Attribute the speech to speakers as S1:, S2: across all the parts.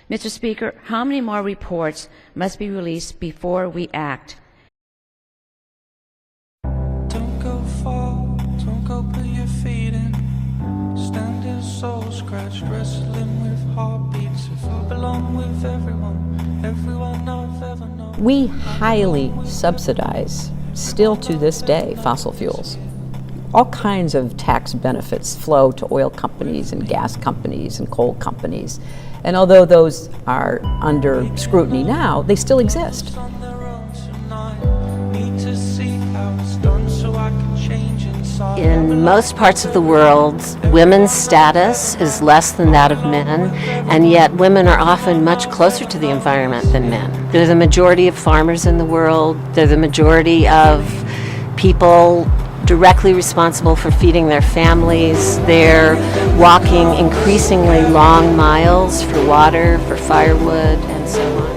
S1: Mr. Speaker, how many more reports must be released before we act?
S2: Don't go far, don't go put your feet in. Standing soul scratched, wrestling with heartbeats. If I belong with everyone, everyone I've ever known.
S3: We highly subsidize, still to this day, fossil fuels. All kinds of tax benefits flow to oil companies and gas companies and coal companies. And although those are under scrutiny now, they still exist.
S4: In most parts of the world, women's status is less than that of men, and yet women are often much closer to the environment than men. They're the majority of farmers in the world. They're the majority of people directly responsible for feeding their families. They're walking increasingly long miles for water, for firewood, and so on.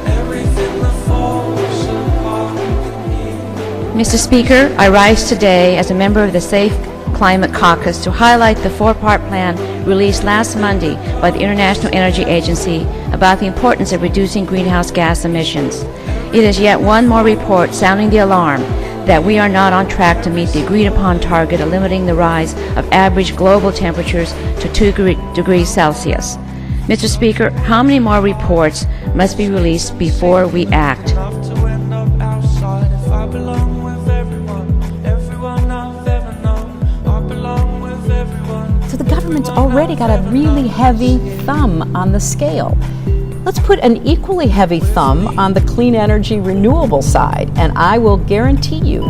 S1: Mr. Speaker, I rise today as a member of the Safe Climate Caucus to highlight the four-part plan released last Monday by the International Energy Agency about the importance of reducing greenhouse gas emissions. It is yet one more report sounding the alarm that we are not on track to meet the agreed-upon target of limiting the rise of average global temperatures to 2 degrees Celsius. Mr. Speaker, how many more reports must be released before we act?
S3: So the government's already got a really heavy thumb on the scale. Let's put an equally heavy thumb on the clean energy renewable side, and I will guarantee you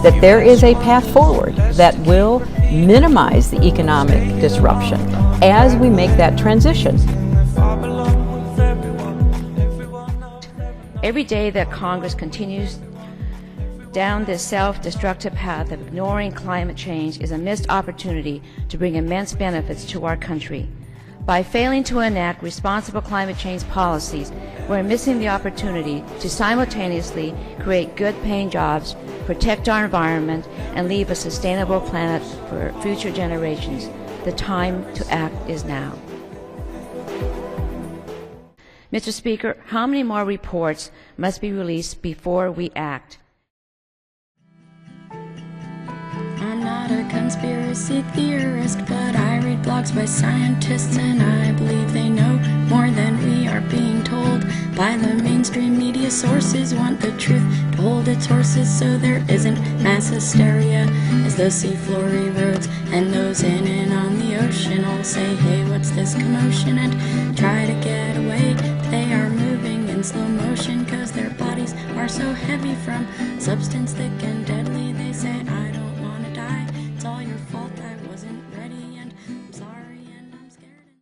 S3: that there is a path forward that will minimize the economic disruption as we make that transition.
S1: Every day that Congress continues down this self-destructive path of ignoring climate change is a missed opportunity to bring immense benefits to our country. By failing to enact responsible climate change policies, we're missing the opportunity to simultaneously create good-paying jobs, protect our environment, and leave a sustainable planet for future generations. The time to act is now. Mr. Speaker, how many more reports must be released before we act?
S5: I'm not a conspiracy theorist, but I read blogs by scientists, and I believe they know more than we are being told by the mainstream media. Sources want the truth to hold its horses so there isn't mass hysteria as the seafloor erodes, and those in and on the ocean all say, hey, what's this commotion, and try to get away. They are moving in slow motion cause their bodies are so heavy from substance thick and deadly. They say, I don't wanna die, it's all your fault.